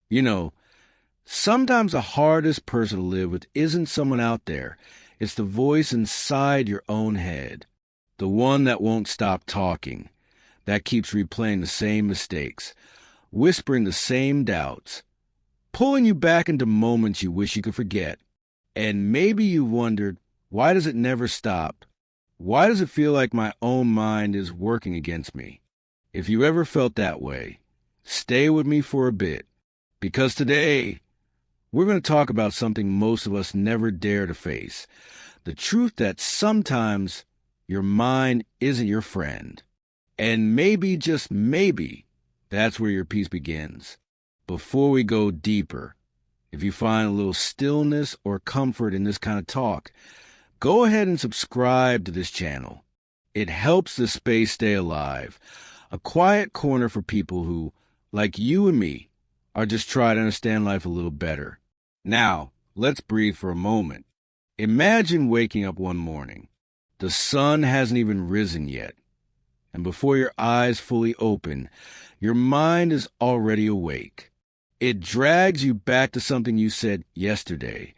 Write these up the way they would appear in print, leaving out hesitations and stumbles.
You know, sometimes the hardest person to live with isn't someone out there. It's the voice inside your own head, the one that won't stop talking, that keeps replaying the same mistakes, whispering the same doubts, pulling you back into moments you wish you could forget. And maybe you've wondered, why does it never stop? Why does it feel like my own mind is working against me? If you ever felt that way, stay with me for a bit, because today we're going to talk about something most of us never dare to face, the truth that sometimes your mind isn't your friend. And maybe, just maybe, that's where your peace begins. Before we go deeper, if you find a little stillness or comfort in this kind of talk, go ahead and subscribe to this channel. It helps the space stay alive, a quiet corner for people who, like you and me, are just trying to understand life a little better. Now, let's breathe for a moment. Imagine waking up one morning. The sun hasn't even risen yet. And before your eyes fully open, your mind is already awake. It drags you back to something you said yesterday,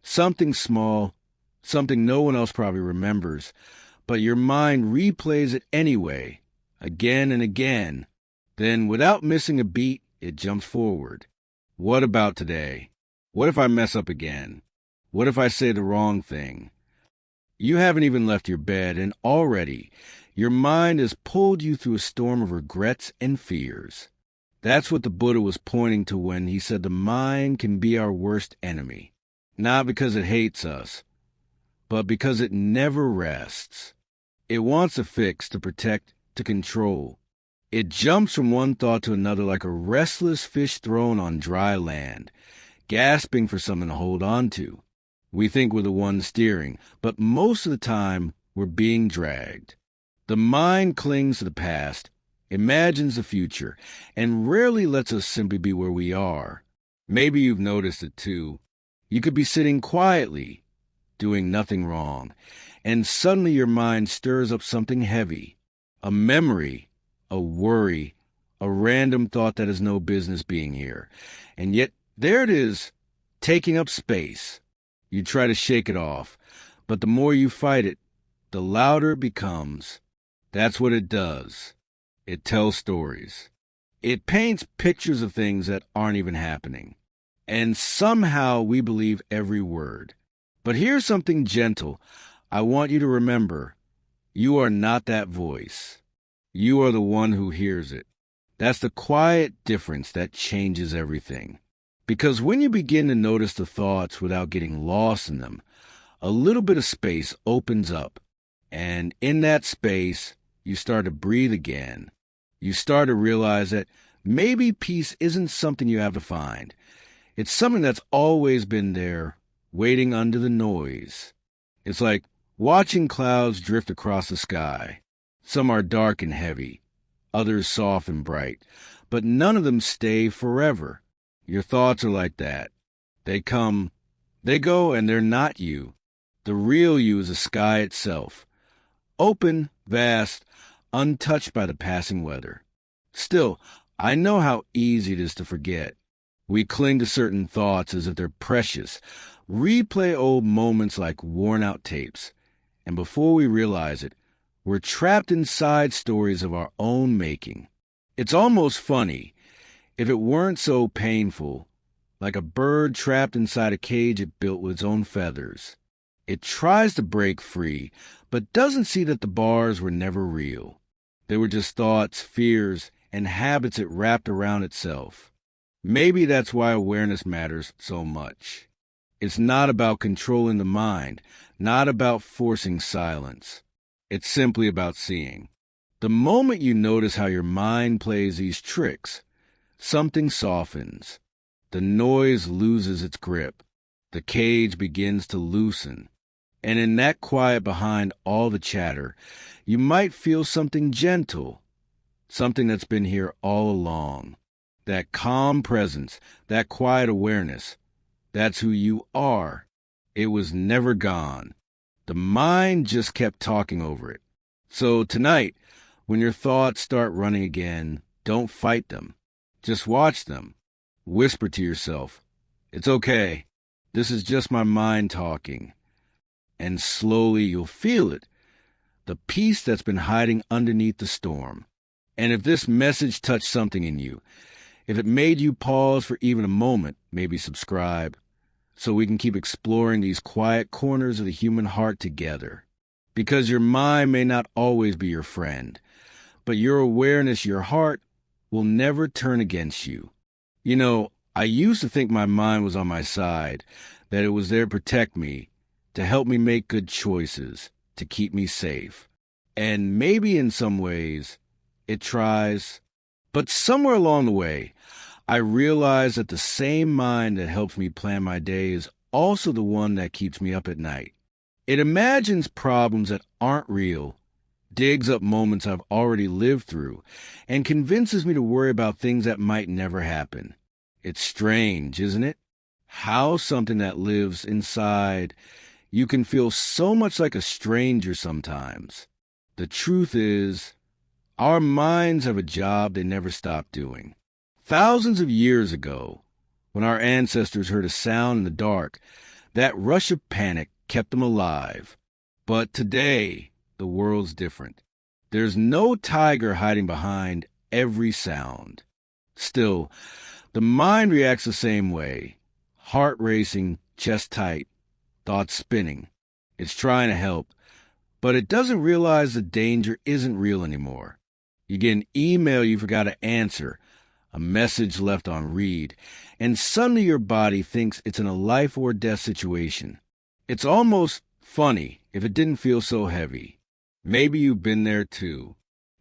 something small, something no one else probably remembers, but your mind replays it anyway, again and again. Then, without missing a beat, it jumps forward. What about today? What if I mess up again? What if I say the wrong thing? You haven't even left your bed, and already your mind has pulled you through a storm of regrets and fears. That's what the Buddha was pointing to when he said the mind can be our worst enemy, not because it hates us, but because it never rests. It wants a fix, to protect, to control. It jumps from one thought to another like a restless fish thrown on dry land, gasping for something to hold on to. We think we're the ones steering, but most of the time we're being dragged. The mind clings to the past, imagines the future, and rarely lets us simply be where we are. Maybe you've noticed it too. You could be sitting quietly, doing nothing wrong, and suddenly your mind stirs up something heavy, a memory, a worry, a random thought that has no business being here. And yet there it is, taking up space. You try to shake it off, but the more you fight it, the louder it becomes. That's what it does. It tells stories. It paints pictures of things that aren't even happening. And somehow we believe every word. But here's something gentle. I want you to remember, you are not that voice. You are the one who hears it. That's the quiet difference that changes everything. Because when you begin to notice the thoughts without getting lost in them, a little bit of space opens up. And in that space, you start to breathe again. You start to realize that maybe peace isn't something you have to find. It's something that's always been there, waiting under the noise. It's like watching clouds drift across the sky. Some are dark and heavy, others soft and bright, but none of them stay forever. Your thoughts are like that. They come, they go, and they're not you. The real you is the sky itself. Open, vast, untouched by the passing weather. Still, I know how easy it is to forget. We cling to certain thoughts as if they're precious, replay old moments like worn-out tapes, and before we realize it, we're trapped inside stories of our own making. It's almost funny. If it weren't so painful, like a bird trapped inside a cage it built with its own feathers. It tries to break free, but doesn't see that the bars were never real. They were just thoughts, fears, and habits it wrapped around itself. Maybe that's why awareness matters so much. It's not about controlling the mind, not about forcing silence. It's simply about seeing. The moment you notice how your mind plays these tricks, something softens. The noise loses its grip. The cage begins to loosen. And in that quiet behind all the chatter, you might feel something gentle, something that's been here all along. That calm presence, that quiet awareness, that's who you are. It was never gone. The mind just kept talking over it. So tonight, when your thoughts start running again, don't fight them. Just watch them. Whisper to yourself, "It's okay. This is just my mind talking." And slowly you'll feel it, the peace that's been hiding underneath the storm. And if this message touched something in you, if it made you pause for even a moment, maybe subscribe, so we can keep exploring these quiet corners of the human heart together. Because your mind may not always be your friend, but your awareness, your heart, will never turn against you. You know, I used to think my mind was on my side, that it was there to protect me, to help me make good choices, to keep me safe. And maybe in some ways, it tries. But somewhere along the way, I realized that the same mind that helps me plan my day is also the one that keeps me up at night. It imagines problems that aren't real, digs up moments I've already lived through, and convinces me to worry about things that might never happen. It's strange, isn't it? How something that lives inside you can feel so much like a stranger sometimes. The truth is, our minds have a job they never stop doing. Thousands of years ago, when our ancestors heard a sound in the dark, that rush of panic kept them alive. But today, the world's different. There's no tiger hiding behind every sound. Still, the mind reacts the same way. Heart racing, chest tight, thoughts spinning. It's trying to help, but it doesn't realize the danger isn't real anymore. You get an email you forgot to answer, a message left on read, and suddenly your body thinks it's in a life or death situation. It's almost funny if it didn't feel so heavy. Maybe you've been there too.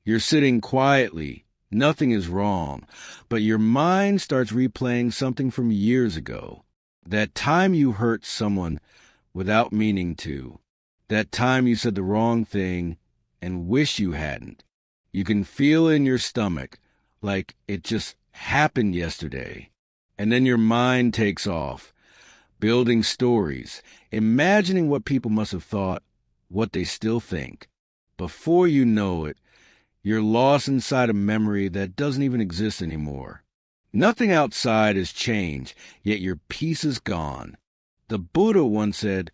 You're sitting quietly, nothing is wrong, but your mind starts replaying something from years ago. That time you hurt someone without meaning to. That time you said the wrong thing and wish you hadn't. You can feel in your stomach like it just happened yesterday. And then your mind takes off, building stories, imagining what people must have thought, what they still think. Before you know it, you're lost inside a memory that doesn't even exist anymore. Nothing outside has changed, yet your peace is gone. The Buddha once said,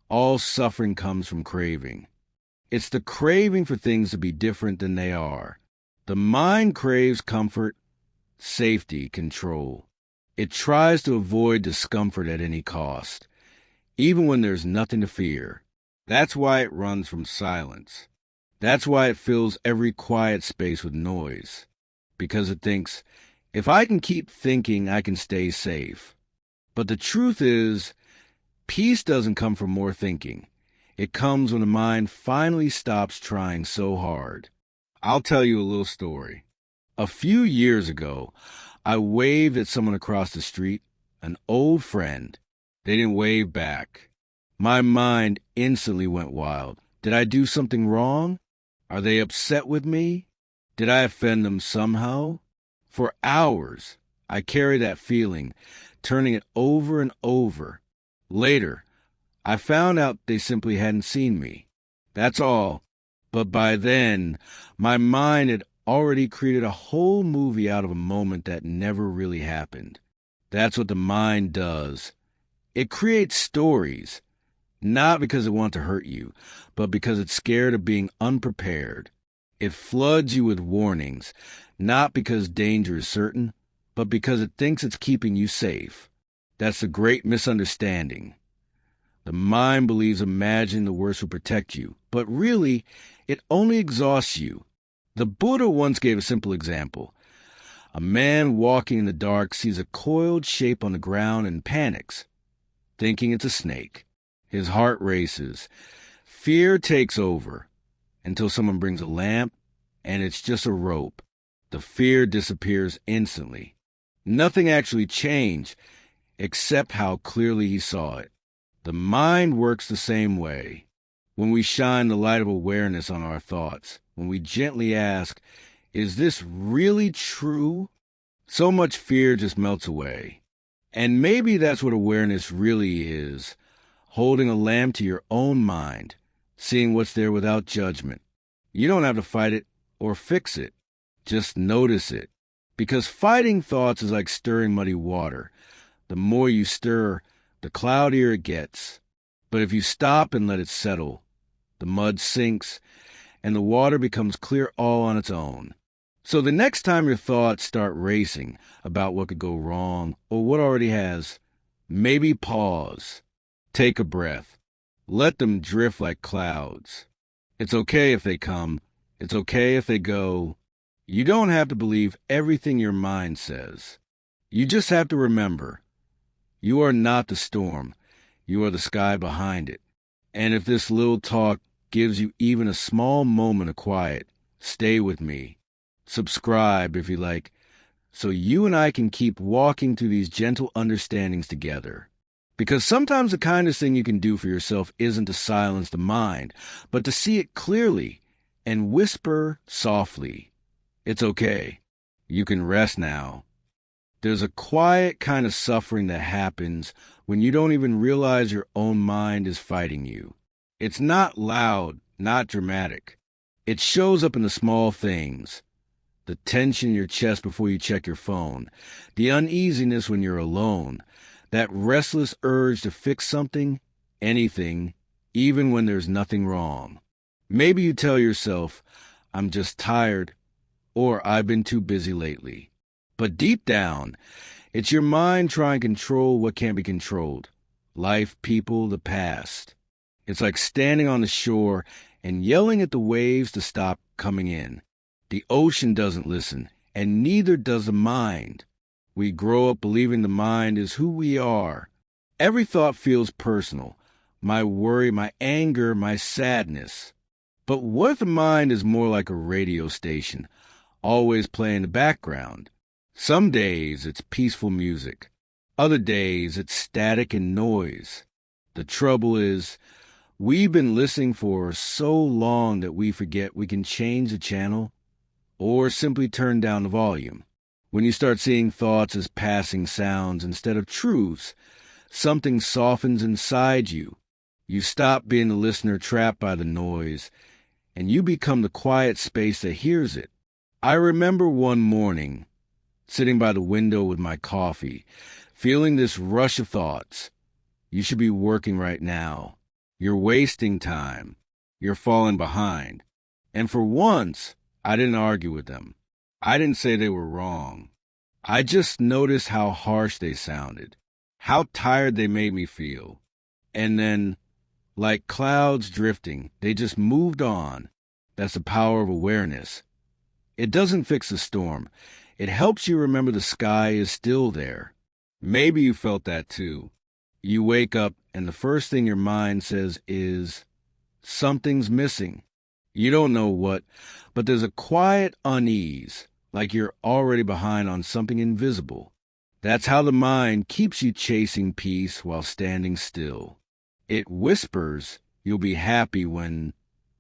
all suffering comes from craving. It's the craving for things to be different than they are. The mind craves comfort, safety, control. It tries to avoid discomfort at any cost, even when there's nothing to fear. That's why it runs from silence. That's why it fills every quiet space with noise. Because it thinks, if I can keep thinking, I can stay safe. But the truth is, peace doesn't come from more thinking. It comes when the mind finally stops trying so hard. I'll tell you a little story. A few years ago, I waved at someone across the street, an old friend. They didn't wave back. My mind instantly went wild. Did I do something wrong? Are they upset with me? Did I offend them somehow? For hours, I carried that feeling, turning it over and over. Later, I found out they simply hadn't seen me. That's all. But by then, my mind had already created a whole movie out of a moment that never really happened. That's what the mind does. It creates stories, not because it wants to hurt you, but because it's scared of being unprepared. It floods you with warnings, not because danger is certain, but because it thinks it's keeping you safe. That's the great misunderstanding. The mind believes imagining the worst will protect you, but really, it only exhausts you. The Buddha once gave a simple example. A man walking in the dark sees a coiled shape on the ground and panics, thinking it's a snake. His heart races. Fear takes over until someone brings a lamp, and it's just a rope. The fear disappears instantly. Nothing actually changed, except how clearly he saw it. The mind works the same way. When we shine the light of awareness on our thoughts, when we gently ask, is this really true? So much fear just melts away. And maybe that's what awareness really is, holding a lamp to your own mind, seeing what's there without judgment. You don't have to fight it or fix it. Just notice it. Because fighting thoughts is like stirring muddy water. The more you stir, the cloudier it gets. But if you stop and let it settle, the mud sinks, and the water becomes clear all on its own. So the next time your thoughts start racing about what could go wrong or what already has, maybe pause. Take a breath. Let them drift like clouds. It's okay if they come. It's okay if they go. You don't have to believe everything your mind says. You just have to remember, you are not the storm. You are the sky behind it. And if this little talk gives you even a small moment of quiet, stay with me. Subscribe if you like, so you and I can keep walking through these gentle understandings together. Because sometimes the kindest thing you can do for yourself isn't to silence the mind, but to see it clearly and whisper softly, "It's okay. You can rest now." There's a quiet kind of suffering that happens when you don't even realize your own mind is fighting you. It's not loud, not dramatic. It shows up in the small things. The tension in your chest before you check your phone, the uneasiness when you're alone, that restless urge to fix something, anything, even when there's nothing wrong. Maybe you tell yourself, "I'm just tired," or "I've been too busy lately." But deep down, it's your mind trying to control what can't be controlled. Life, people, the past. It's like standing on the shore and yelling at the waves to stop coming in. The ocean doesn't listen, and neither does the mind. We grow up believing the mind is who we are. Every thought feels personal. My worry, my anger, my sadness. But what if the mind is more like a radio station, always playing in the background? Some days it's peaceful music. Other days it's static and noise. The trouble is, we've been listening for so long that we forget we can change the channel or simply turn down the volume. When you start seeing thoughts as passing sounds instead of truths, something softens inside you. You stop being the listener trapped by the noise, and you become the quiet space that hears it. I remember one morning, sitting by the window with my coffee, feeling this rush of thoughts. You should be working right now. You're wasting time. You're falling behind. And for once, I didn't argue with them. I didn't say they were wrong. I just noticed how harsh they sounded, how tired they made me feel. And then, like clouds drifting, they just moved on. That's the power of awareness. It doesn't fix the storm. It helps you remember the sky is still there. Maybe you felt that too. You wake up and the first thing your mind says is, something's missing. You don't know what, but there's a quiet unease, like you're already behind on something invisible. That's how the mind keeps you chasing peace while standing still. It whispers you'll be happy when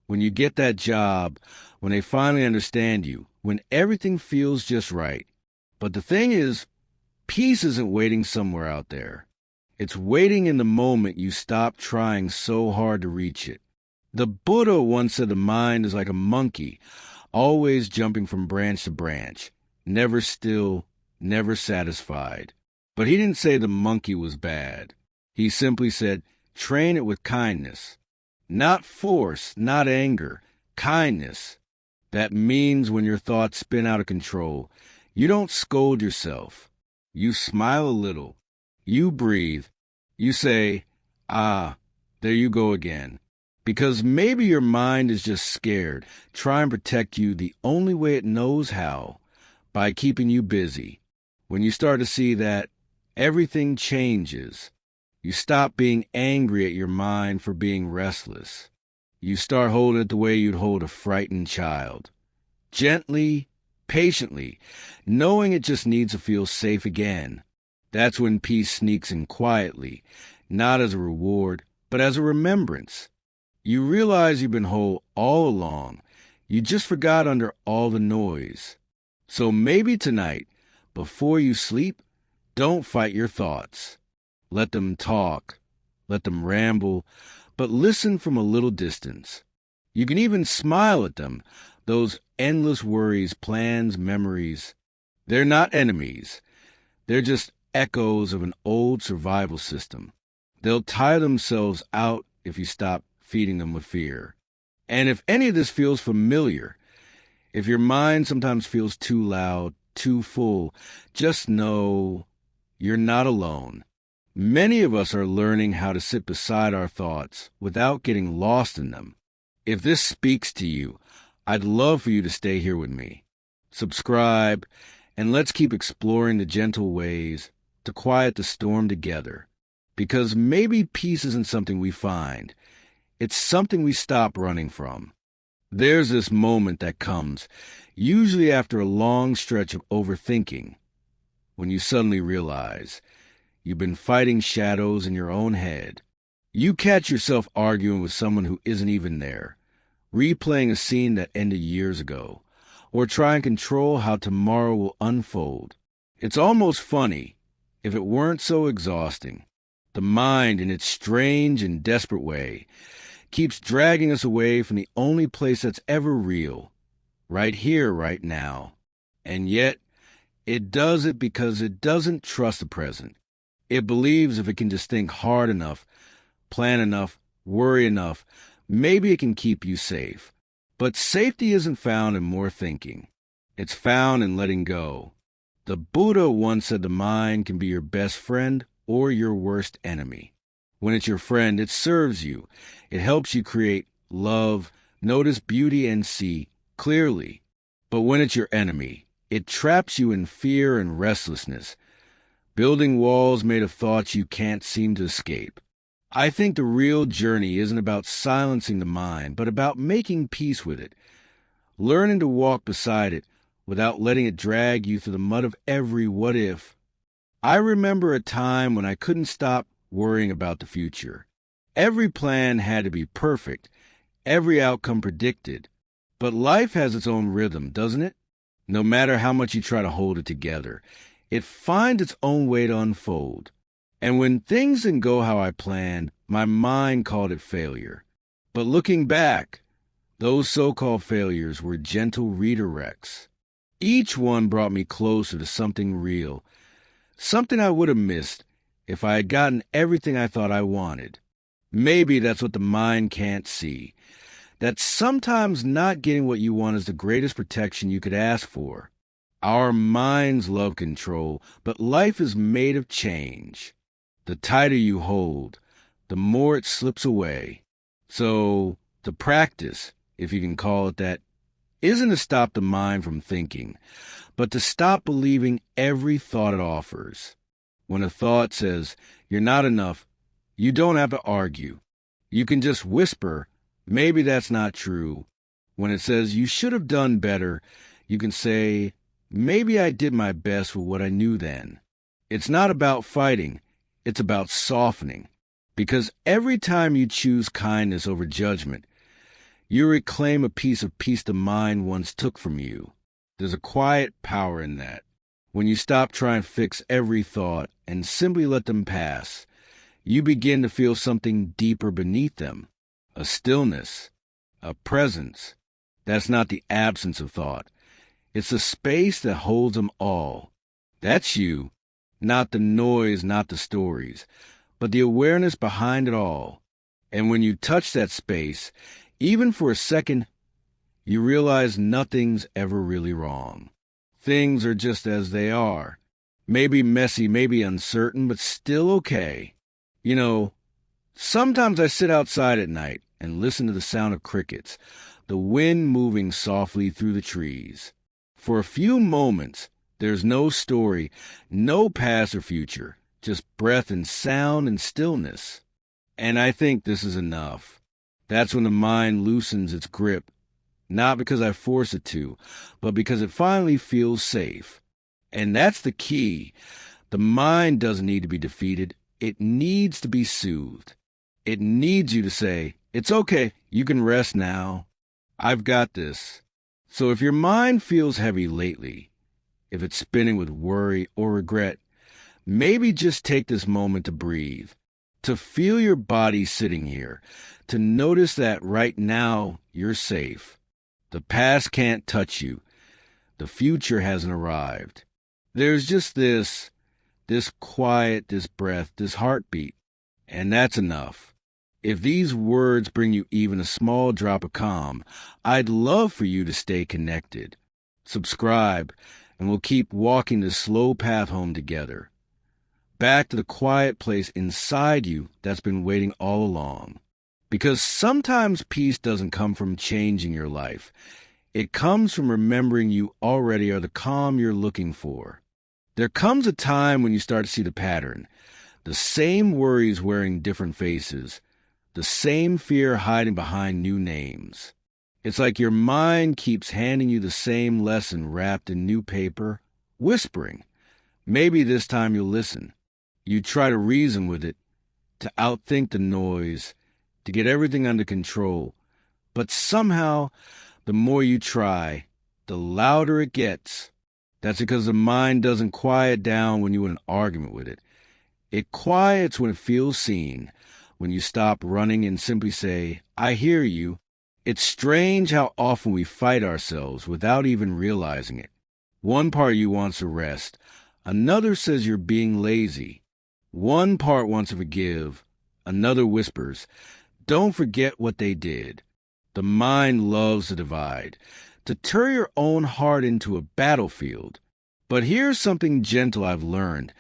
you get that job, when they finally understand you, when everything feels just right. But the thing is, peace isn't waiting somewhere out there. It's waiting in the moment you stop trying so hard to reach it. The Buddha once said the mind is like a monkey, always jumping from branch to branch, never still, never satisfied. But he didn't say the monkey was bad. He simply said, train it with kindness. Not force, not anger, kindness. That means when your thoughts spin out of control, you don't scold yourself. You smile a little. You breathe. You say, "Ah, there you go again." Because maybe your mind is just scared, trying to protect you the only way it knows how, by keeping you busy. When you start to see that, everything changes. You stop being angry at your mind for being restless. You start holding it the way you'd hold a frightened child. Gently, patiently, knowing it just needs to feel safe again. That's when peace sneaks in quietly, not as a reward, but as a remembrance. You realize you've been whole all along. You just forgot under all the noise. So maybe tonight, before you sleep, don't fight your thoughts. Let them talk. Let them ramble. But listen from a little distance. You can even smile at them, those endless worries, plans, memories. They're not enemies. They're just echoes of an old survival system. They'll tire themselves out if you stop feeding them with fear. And if any of this feels familiar, if your mind sometimes feels too loud, too full, just know you're not alone. Many of us are learning how to sit beside our thoughts without getting lost in them. If this speaks to you, I'd love for you to stay here with me. Subscribe, and let's keep exploring the gentle ways to quiet the storm together. Because maybe peace isn't something we find. It's something we stop running from. There's this moment that comes, usually after a long stretch of overthinking, when you suddenly realize you've been fighting shadows in your own head. You catch yourself arguing with someone who isn't even there, replaying a scene that ended years ago, or trying to control how tomorrow will unfold. It's almost funny if it weren't so exhausting. The mind, in its strange and desperate way, keeps dragging us away from the only place that's ever real, right here, right now. And yet, it does it because it doesn't trust the present. It believes if it can just think hard enough, plan enough, worry enough, maybe it can keep you safe. But safety isn't found in more thinking. It's found in letting go. The Buddha once said the mind can be your best friend or your worst enemy. When it's your friend, it serves you. It helps you create love, notice beauty, and see clearly. But when it's your enemy, it traps you in fear and restlessness, building walls made of thoughts you can't seem to escape. I think the real journey isn't about silencing the mind, but about making peace with it, learning to walk beside it without letting it drag you through the mud of every what if. I remember a time when I couldn't stop worrying about the future. Every plan had to be perfect, every outcome predicted. But life has its own rhythm, doesn't it? No matter how much you try to hold it together, it finds its own way to unfold. And when things didn't go how I planned, my mind called it failure. But looking back, those so-called failures were gentle redirects. Each one brought me closer to something real, something I would have missed if I had gotten everything I thought I wanted. Maybe that's what the mind can't see, that sometimes not getting what you want is the greatest protection you could ask for. Our minds love control, but life is made of change. The tighter you hold, the more it slips away. So, the practice, if you can call it that, isn't to stop the mind from thinking, but to stop believing every thought it offers. When a thought says, "You're not enough," you don't have to argue. You can just whisper, "Maybe that's not true." When it says, "You should have done better," you can say, "Maybe I did my best with what I knew then." It's not about fighting, it's about softening. Because every time you choose kindness over judgment, you reclaim a piece of peace the mind once took from you. There's a quiet power in that. When you stop trying to fix every thought and simply let them pass, you begin to feel something deeper beneath them. A stillness, a presence. That's not the absence of thought. It's a space that holds them all. That's you. Not the noise, not the stories, but the awareness behind it all. And when you touch that space, even for a second, you realize nothing's ever really wrong. Things are just as they are. Maybe messy, maybe uncertain, but still okay. You know, sometimes I sit outside at night and listen to the sound of crickets, the wind moving softly through the trees. For a few moments, there's no story, no past or future, just breath and sound and stillness. And I think this is enough. That's when the mind loosens its grip, not because I force it to, but because it finally feels safe. And that's the key. The mind doesn't need to be defeated. It needs to be soothed. It needs you to say, "It's okay, you can rest now. I've got this." So if your mind feels heavy lately, if it's spinning with worry or regret, maybe just take this moment to breathe, to feel your body sitting here, to notice that right now you're safe. The past can't touch you. The future hasn't arrived. There's just this quiet, this breath, this heartbeat, and that's enough. If these words bring you even a small drop of calm, I'd love for you to stay connected. Subscribe, and we'll keep walking this slow path home together. Back to the quiet place inside you that's been waiting all along. Because sometimes peace doesn't come from changing your life. It comes from remembering you already are the calm you're looking for. There comes a time when you start to see the pattern. The same worries wearing different faces. The same fear hiding behind new names. It's like your mind keeps handing you the same lesson wrapped in new paper, whispering. Maybe this time you'll listen. You try to reason with it, to outthink the noise, to get everything under control. But somehow, the more you try, the louder it gets. That's because the mind doesn't quiet down when you're in an argument with it. It quiets when it feels seen, when you stop running and simply say, I hear you. It's strange how often we fight ourselves without even realizing it. One part of you wants to rest. Another says you're being lazy. One part wants to forgive. Another whispers, don't forget what they did. The mind loves to divide, to turn your own heart into a battlefield. But here's something gentle I've learned.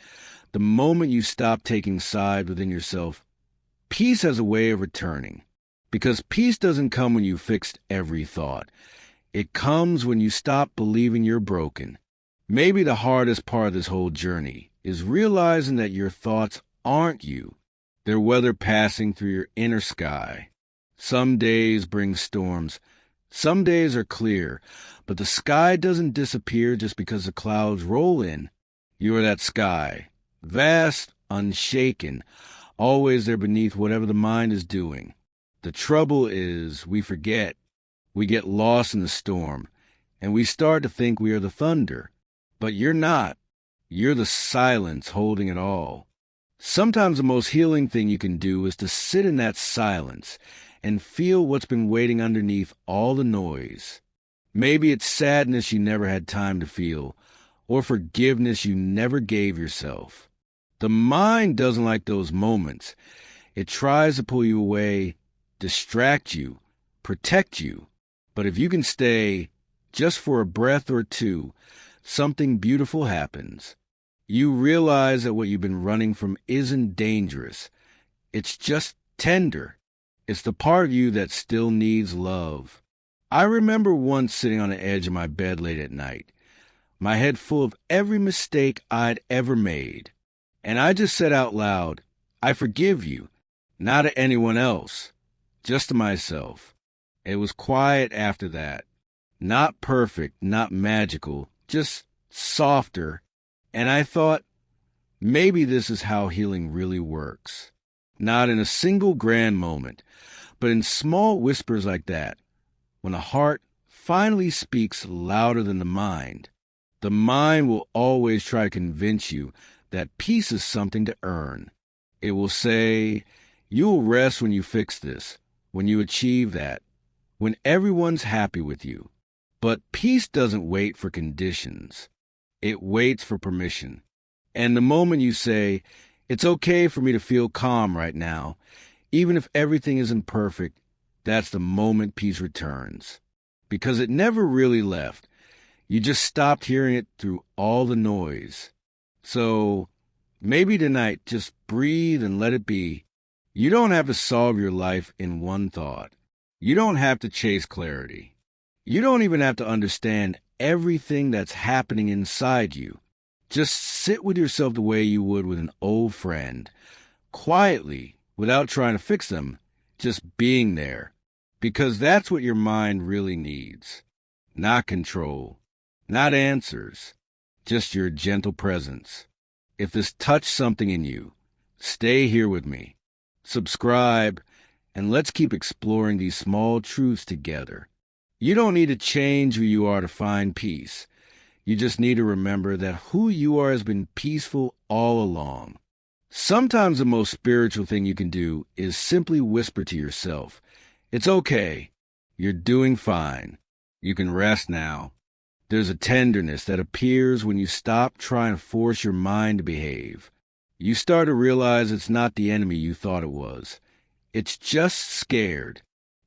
The moment you stop taking side within yourself, peace has a way of returning. Because peace doesn't come when you fixed every thought. It comes when you stop believing you're broken. Maybe the hardest part of this whole journey is realizing that your thoughts aren't you. They're weather passing through your inner sky. Some days bring storms. Some days are clear. But the sky doesn't disappear just because the clouds roll in. You are that sky. Vast, unshaken, always there beneath whatever the mind is doing. The trouble is we forget. We get lost in the storm, and we start to think we are the thunder. But you're not. You're the silence holding it all. Sometimes the most healing thing you can do is to sit in that silence and feel what's been waiting underneath all the noise. Maybe it's sadness you never had time to feel, or forgiveness you never gave yourself. The mind doesn't like those moments. It tries to pull you away, distract you, protect you. But if you can stay just for a breath or two, something beautiful happens. You realize that what you've been running from isn't dangerous. It's just tender. It's the part of you that still needs love. I remember once sitting on the edge of my bed late at night, my head full of every mistake I'd ever made. And I just said out loud, I forgive you, not to anyone else, just to myself. It was quiet after that. Not perfect, not magical, just softer. And I thought, maybe this is how healing really works. Not in a single grand moment, but in small whispers like that, when the heart finally speaks louder than the mind. The mind will always try to convince you that peace is something to earn. It will say, you will rest when you fix this, when you achieve that, when everyone's happy with you. But peace doesn't wait for conditions. It waits for permission. And the moment you say, it's okay for me to feel calm right now, even if everything isn't perfect, that's the moment peace returns. Because it never really left. You just stopped hearing it through all the noise. So maybe tonight, just breathe and let it be. You don't have to solve your life in one thought. You don't have to chase clarity. You don't even have to understand everything that's happening inside you. Just sit with yourself the way you would with an old friend, quietly, without trying to fix them, just being there. Because that's what your mind really needs. Not control, not answers, just your gentle presence. If this touched something in you, stay here with me. Subscribe, and let's keep exploring these small truths together. You don't need to change who you are to find peace. You just need to remember that who you are has been peaceful all along. Sometimes the most spiritual thing you can do is simply whisper to yourself, it's okay. You're doing fine. You can rest now. There's a tenderness that appears when you stop trying to force your mind to behave. You start to realize it's not the enemy you thought it was. It's just scared.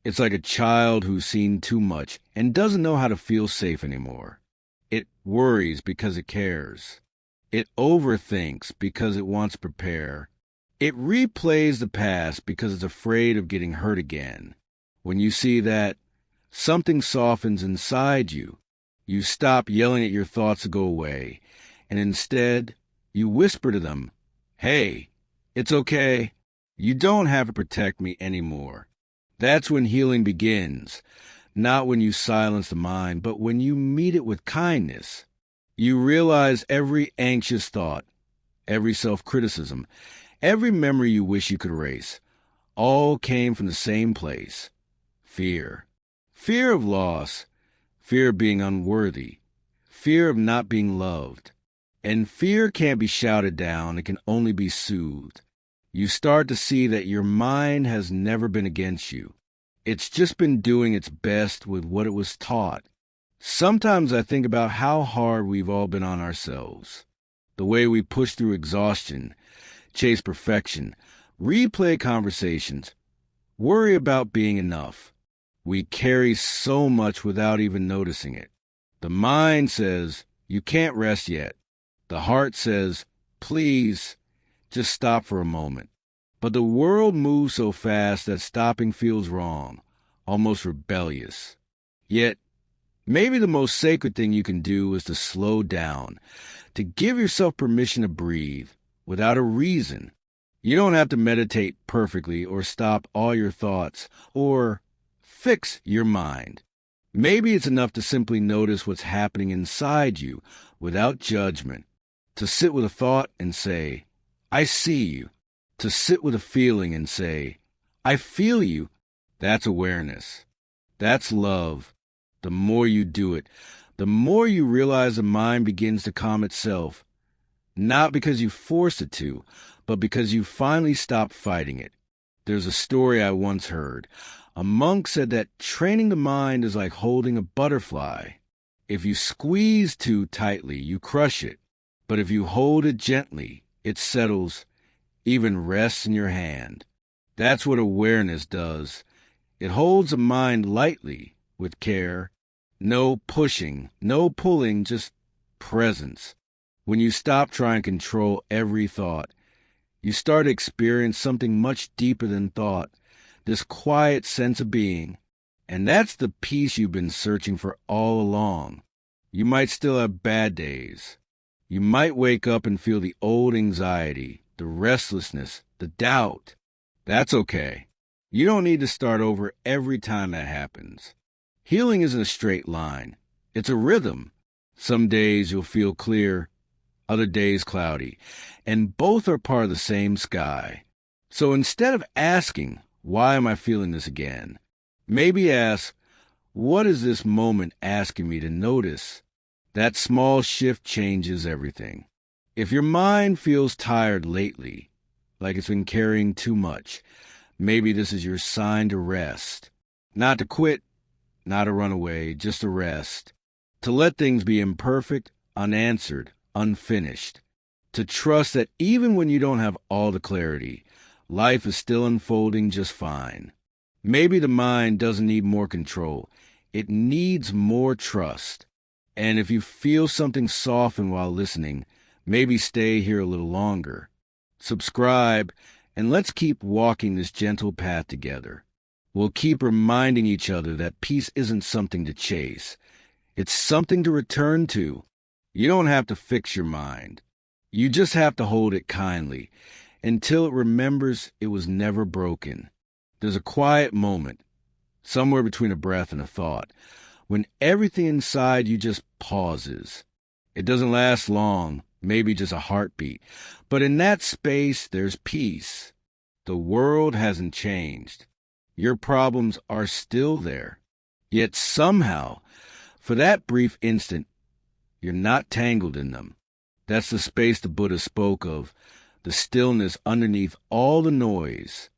It's like a child who's seen too much and doesn't know how to feel safe anymore. It worries because it cares. It overthinks because it wants to prepare. It replays the past because it's afraid of getting hurt again. When you see that, something softens inside you. You stop yelling at your thoughts to go away, and instead, you whisper to them, "Hey, it's okay. You don't have to protect me anymore." That's when healing begins, not when you silence the mind, but when you meet it with kindness. You realize every anxious thought, every self-criticism, every memory you wish you could erase, all came from the same place: fear. Fear of loss, fear of being unworthy, fear of not being loved. And fear can't be shouted down, it can only be soothed. You start to see that your mind has never been against you. It's just been doing its best with what it was taught. Sometimes I think about how hard we've all been on ourselves. The way we push through exhaustion, chase perfection, replay conversations, worry about being enough. We carry so much without even noticing it. The mind says, "You can't rest yet." The heart says, "Please, just stop for a moment." But the world moves so fast that stopping feels wrong, almost rebellious. Yet, maybe the most sacred thing you can do is to slow down, to give yourself permission to breathe without a reason. You don't have to meditate perfectly or stop all your thoughts or fix your mind. Maybe it's enough to simply notice what's happening inside you without judgment, to sit with a thought and say, "I see you," to sit with a feeling and say, "I feel you." That's awareness. That's love. The more you do it, the more you realize the mind begins to calm itself, not because you forced it to, but because you finally stopped fighting it. There's a story I once heard. A monk said that training the mind is like holding a butterfly. If you squeeze too tightly, you crush it. But if you hold it gently, it settles, even rests in your hand. That's what awareness does. It holds the mind lightly, with care. No pushing, no pulling, just presence. When you stop trying to control every thought, you start to experience something much deeper than thought, this quiet sense of being. And that's the peace you've been searching for all along. You might still have bad days. You might wake up and feel the old anxiety, the restlessness, the doubt. That's okay. You don't need to start over every time that happens. Healing isn't a straight line. It's a rhythm. Some days you'll feel clear, other days cloudy, and both are part of the same sky. So instead of asking, "Why am I feeling this again?" maybe ask, "What is this moment asking me to notice?" That small shift changes everything. If your mind feels tired lately, like it's been carrying too much, maybe this is your sign to rest. Not to quit, not to run away, just to rest. To let things be imperfect, unanswered, unfinished. To trust that even when you don't have all the clarity, life is still unfolding just fine. Maybe the mind doesn't need more control. It needs more trust. And if you feel something soften while listening, maybe stay here a little longer. Subscribe, and let's keep walking this gentle path together. We'll keep reminding each other that peace isn't something to chase. It's something to return to. You don't have to fix your mind. You just have to hold it kindly until it remembers it was never broken. There's a quiet moment, somewhere between a breath and a thought, when everything inside you just pauses. It doesn't last long, maybe just a heartbeat, but in that space there's peace. The world hasn't changed. Your problems are still there. Yet somehow, for that brief instant, you're not tangled in them. That's the space the Buddha spoke of, the stillness underneath all the noise.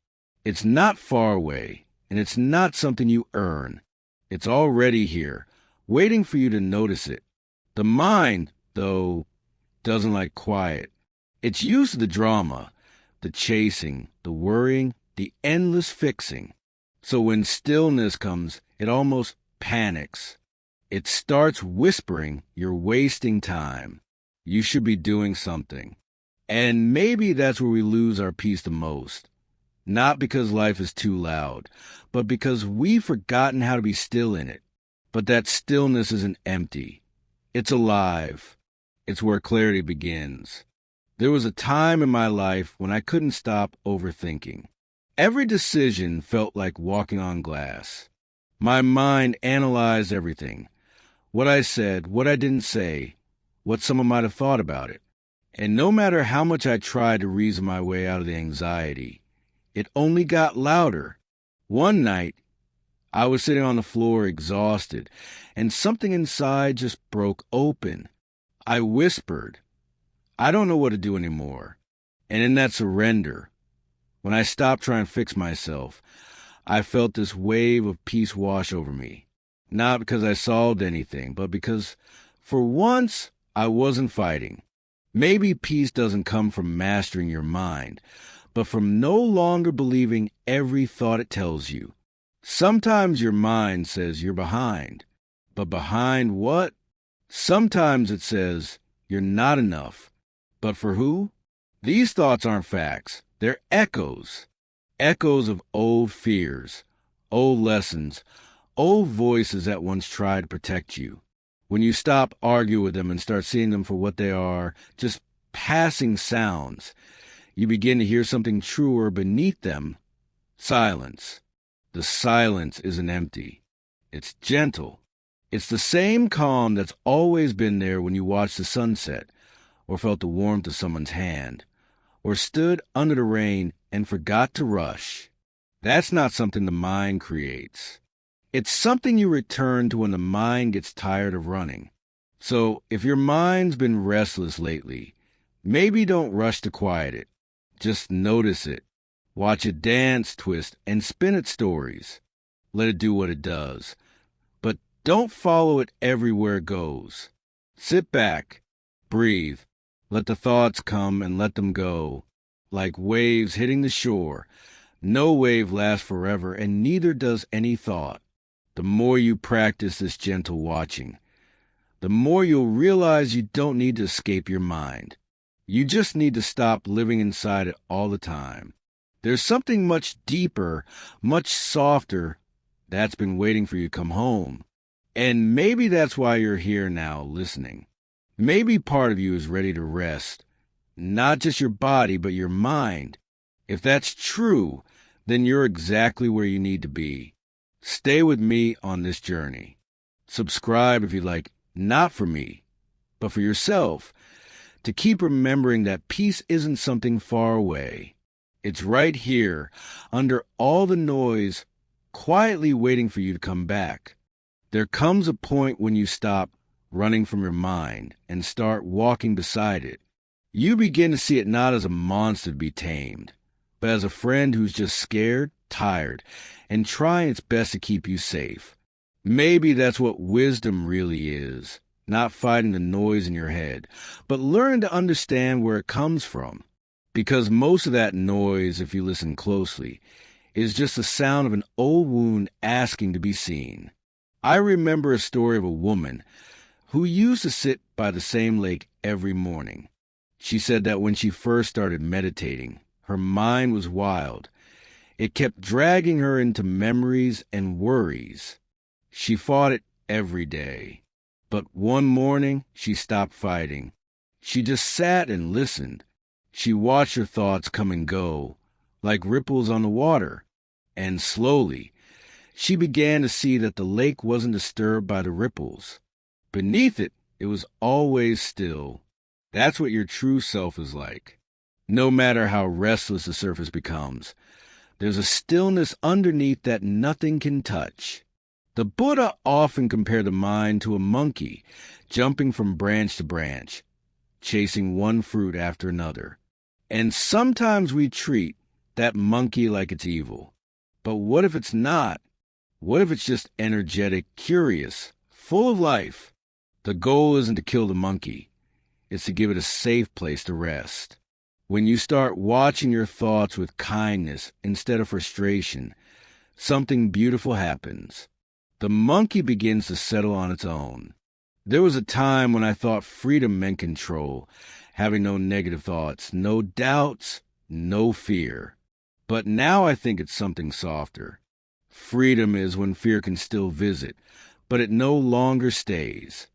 It's not far away, and it's not something you earn. It's already here, waiting for you to notice it. The mind, though, doesn't like quiet. It's used to the drama, the chasing, the worrying, the endless fixing. So when stillness comes, it almost panics. It starts whispering, "You're wasting time. You should be doing something." And maybe that's where we lose our peace the most. Not because life is too loud, but because we've forgotten how to be still in it. But that stillness isn't empty. It's alive. It's where clarity begins. There was a time in my life when I couldn't stop overthinking. Every decision felt like walking on glass. My mind analyzed everything. What I said, what I didn't say, what someone might have thought about it. And no matter how much I tried to reason my way out of the anxiety, it only got louder. One night, I was sitting on the floor exhausted, and something inside just broke open. I whispered, "I don't know what to do anymore." And in that surrender, when I stopped trying to fix myself, I felt this wave of peace wash over me. Not because I solved anything, but because, for once, I wasn't fighting. Maybe peace doesn't come from mastering your mind, but from no longer believing every thought it tells you. Sometimes your mind says you're behind. But behind what? Sometimes it says you're not enough. But for who? These thoughts aren't facts. They're echoes. Echoes of old fears, old lessons, old voices that once tried to protect you. When you stop arguing with them and start seeing them for what they are, just passing sounds, you begin to hear something truer beneath them. Silence. The silence isn't empty. It's gentle. It's the same calm that's always been there when you watched the sunset, or felt the warmth of someone's hand, or stood under the rain and forgot to rush. That's not something the mind creates. It's something you return to when the mind gets tired of running. So if your mind's been restless lately, maybe don't rush to quiet it. Just notice it. Watch it dance, twist, and spin its stories. Let it do what it does. But don't follow it everywhere it goes. Sit back, breathe, let the thoughts come and let them go. Like waves hitting the shore, no wave lasts forever, and neither does any thought. The more you practice this gentle watching, the more you'll realize you don't need to escape your mind. You just need to stop living inside it all the time. There's something much deeper, much softer, that's been waiting for you to come home. And maybe that's why you're here now listening. Maybe part of you is ready to rest. Not just your body, but your mind. If that's true, then you're exactly where you need to be. Stay with me on this journey. Subscribe if you like, not for me, but for yourself, to keep remembering that peace isn't something far away. It's right here, under all the noise, quietly waiting for you to come back. There comes a point when you stop running from your mind and start walking beside it. You begin to see it not as a monster to be tamed, but as a friend who's just scared, tired, and trying its best to keep you safe. Maybe that's what wisdom really is, not fighting the noise in your head, but learning to understand where it comes from. Because most of that noise, if you listen closely, is just the sound of an old wound asking to be seen. I remember a story of a woman who used to sit by the same lake every morning. She said that when she first started meditating, her mind was wild. It kept dragging her into memories and worries. She fought it every day. But one morning, she stopped fighting. She just sat and listened. She watched her thoughts come and go, like ripples on the water. And slowly, she began to see that the lake wasn't disturbed by the ripples. Beneath it, it was always still. That's what your true self is like. No matter how restless the surface becomes, there's a stillness underneath that nothing can touch. The Buddha often compared the mind to a monkey, jumping from branch to branch, chasing one fruit after another. And sometimes we treat that monkey like it's evil. But what if it's not? What if it's just energetic, curious, full of life? The goal isn't to kill the monkey. It's to give it a safe place to rest. When you start watching your thoughts with kindness instead of frustration, something beautiful happens. The monkey begins to settle on its own. There was a time when I thought freedom meant control, having no negative thoughts, no doubts, no fear. But now I think it's something softer. Freedom is when fear can still visit, but it no longer stays.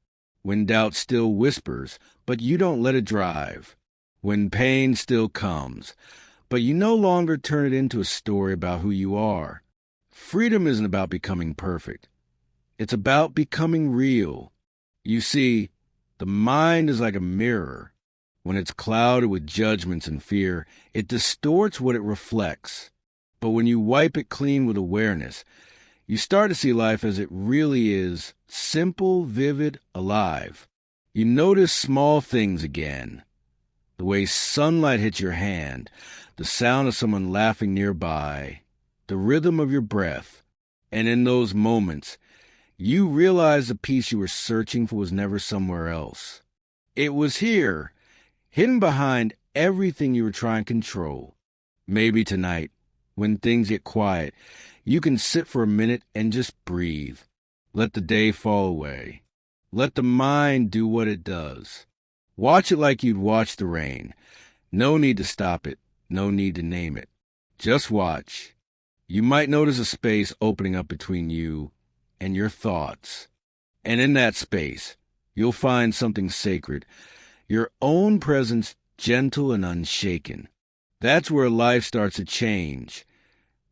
When doubt still whispers, but you don't let it drive. When pain still comes, but you no longer turn it into a story about who you are. Freedom isn't about becoming perfect. It's about becoming real. You see, the mind is like a mirror. When it's clouded with judgments and fear, it distorts what it reflects. But when you wipe it clean with awareness, you start to see life as it really is, simple, vivid, alive. You notice small things again. The way sunlight hits your hand, the sound of someone laughing nearby, the rhythm of your breath. And in those moments, you realize the peace you were searching for was never somewhere else. It was here, hidden behind everything you were trying to control. Maybe tonight, when things get quiet, you can sit for a minute and just breathe. Let the day fall away. Let the mind do what it does. Watch it like you'd watch the rain. No need to stop it. No need to name it. Just watch. You might notice a space opening up between you and your thoughts. And in that space, you'll find something sacred, your own presence gentle and unshaken. That's where life starts to change,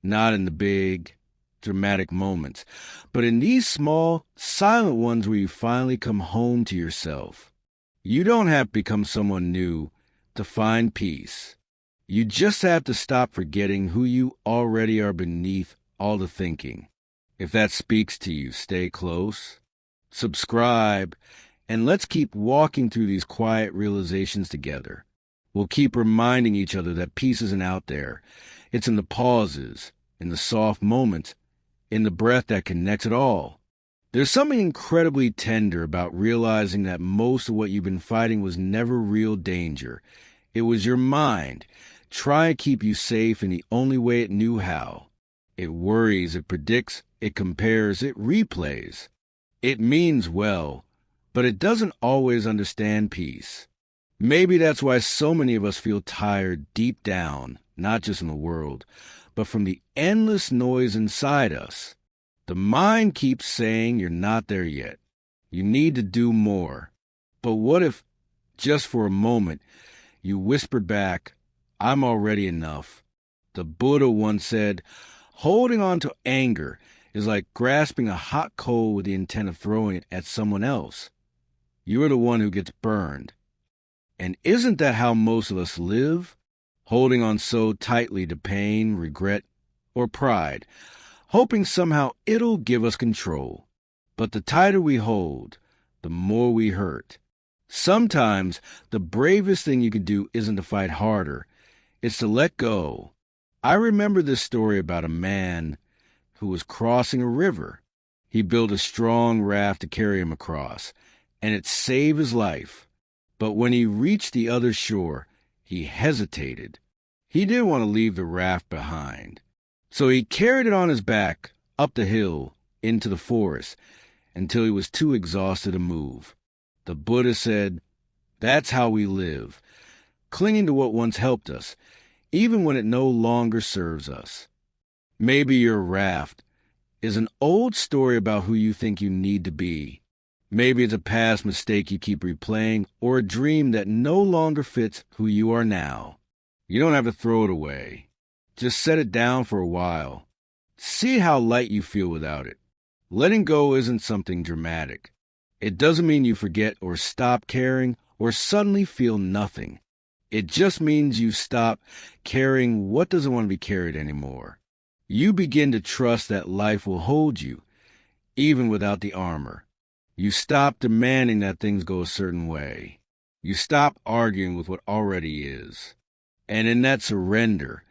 not in the big, dramatic moments, but in these small, silent ones where you finally come home to yourself. You don't have to become someone new to find peace. You just have to stop forgetting who you already are beneath all the thinking. If that speaks to you, stay close, subscribe, and let's keep walking through these quiet realizations together. We'll keep reminding each other that peace isn't out there. It's in the pauses, in the soft moments, in the breath that connects it all. There's something incredibly tender about realizing that most of what you've been fighting was never real danger. It was your mind trying to keep you safe in the only way it knew how. It worries, it predicts, it compares, it replays. It means well, but it doesn't always understand peace. Maybe that's why so many of us feel tired deep down, not just in the world, but from the endless noise inside us. The mind keeps saying you're not there yet. You need to do more. But what if, just for a moment, you whispered back, I'm already enough? The Buddha once said, holding on to anger is like grasping a hot coal with the intent of throwing it at someone else. You're the one who gets burned. And isn't that how most of us live? Holding on so tightly to pain, regret, or pride, hoping somehow it'll give us control. But the tighter we hold, the more we hurt. Sometimes the bravest thing you can do isn't to fight harder. It's to let go. I remember this story about a man who was crossing a river. He built a strong raft to carry him across, and it saved his life. But when he reached the other shore, he hesitated. He didn't want to leave the raft behind. So he carried it on his back, up the hill, into the forest, until he was too exhausted to move. The Buddha said, that's how we live, clinging to what once helped us, even when it no longer serves us. Maybe your raft is an old story about who you think you need to be. Maybe it's a past mistake you keep replaying, or a dream that no longer fits who you are now. You don't have to throw it away. Just set it down for a while. See how light you feel without it. Letting go isn't something dramatic. It doesn't mean you forget or stop caring or suddenly feel nothing. It just means you stop carrying what doesn't want to be carried anymore. You begin to trust that life will hold you, even without the armor. You stop demanding that things go a certain way. You stop arguing with what already is. And in that surrender,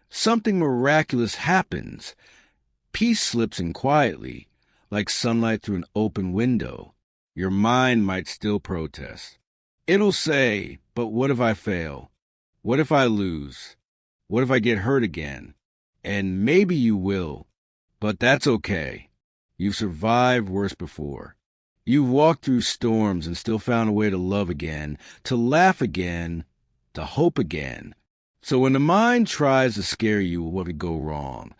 something miraculous happens. Peace slips in quietly, like sunlight through an open window. your mind might still protest. It'll say, but what if I fail? What if I lose? What if I get hurt again? And maybe you will, but that's okay. You've survived worse before. You've walked through storms and still found a way to love again, to laugh again, to hope again. So when the mind tries to scare you with what could go wrong,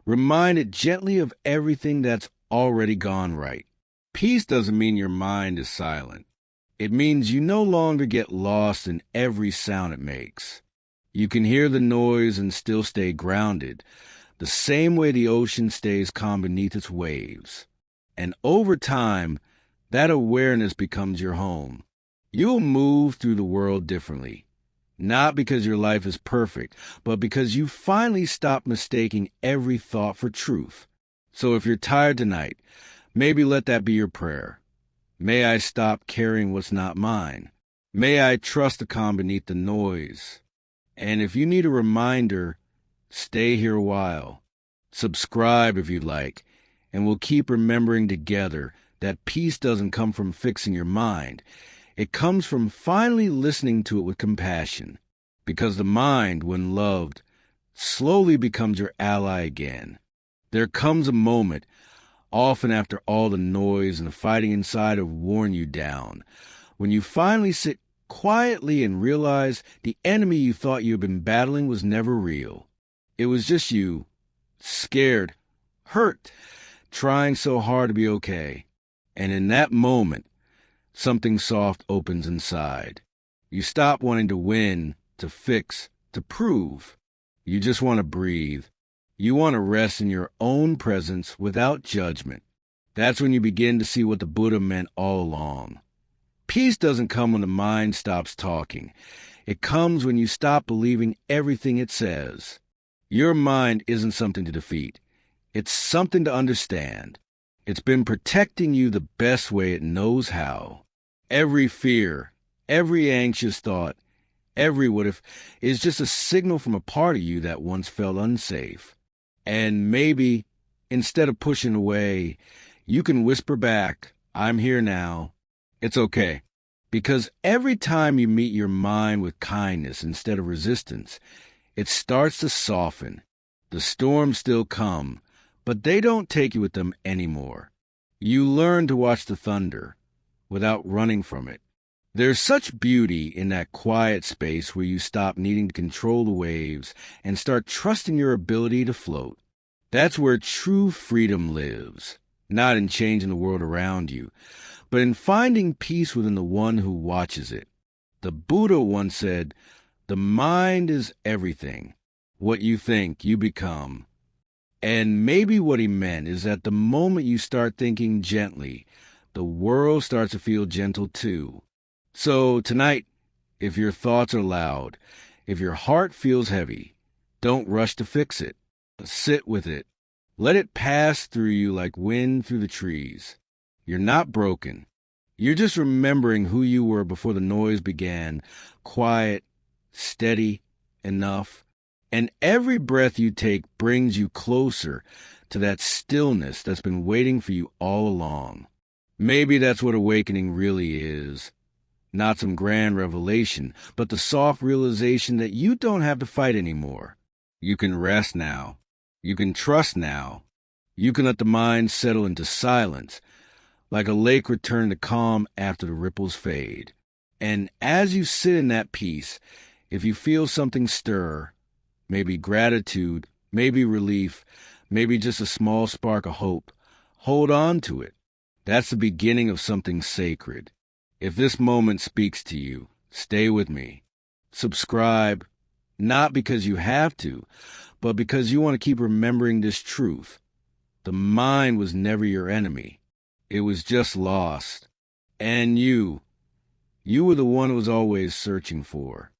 remind it gently of everything that's already gone right. Peace doesn't mean your mind is silent. It means you no longer get lost in every sound it makes. You can hear the noise and still stay grounded, the same way the ocean stays calm beneath its waves. And over time, that awareness becomes your home. You'll move through the world differently, not because your life is perfect, but because you finally stop mistaking every thought for truth. So if you're tired tonight, maybe let that be your prayer. May I stop carrying what's not mine. May I trust the calm beneath the noise. And if you need a reminder, stay here a while. Subscribe if you'd like, and we'll keep remembering together that peace doesn't come from fixing your mind. It comes from finally listening to it with compassion, because the mind, when loved, slowly becomes your ally again. There comes a moment, often after all the noise and the fighting inside have worn you down, when you finally sit quietly and realize the enemy you thought you had been battling was never real. It was just you, scared, hurt, trying so hard to be okay. And in that moment, something soft opens inside. You stop wanting to win, to fix, to prove. You just want to breathe. You want to rest in your own presence without judgment. That's when you begin to see what the Buddha meant all along. Peace doesn't come when the mind stops talking. It comes when you stop believing everything it says. Your mind isn't something to defeat. It's something to understand. It's been protecting you the best way it knows how. Every fear, every anxious thought, every what if is just a signal from a part of you that once felt unsafe. And maybe, instead of pushing away, you can whisper back, I'm here now. It's okay. Because every time you meet your mind with kindness instead of resistance, it starts to soften. The storms still come, but they don't take you with them anymore. You learn to watch the thunder without running from it. There's such beauty in that quiet space where you stop needing to control the waves and start trusting your ability to float. That's where true freedom lives, not in changing the world around you, but in finding peace within the one who watches it. The Buddha once said, the mind is everything. What you think, you become. And maybe what he meant is that the moment you start thinking gently, the world starts to feel gentle too. So tonight, if your thoughts are loud, if your heart feels heavy, don't rush to fix it. Sit with it. Let it pass through you like wind through the trees. You're not broken. You're just remembering who you were before the noise began, quiet, steady, enough. And every breath you take brings you closer to that stillness that's been waiting for you all along. Maybe that's what awakening really is. Not some grand revelation, but the soft realization that you don't have to fight anymore. You can rest now. You can trust now. You can let the mind settle into silence, like a lake return to calm after the ripples fade. And as you sit in that peace, if you feel something stir, maybe gratitude, maybe relief, maybe just a small spark of hope, hold on to it. That's the beginning of something sacred. If this moment speaks to you, stay with me. Subscribe, not because you have to, but because you want to keep remembering this truth. The mind was never your enemy. It was just lost. And you were the one it was always searching for.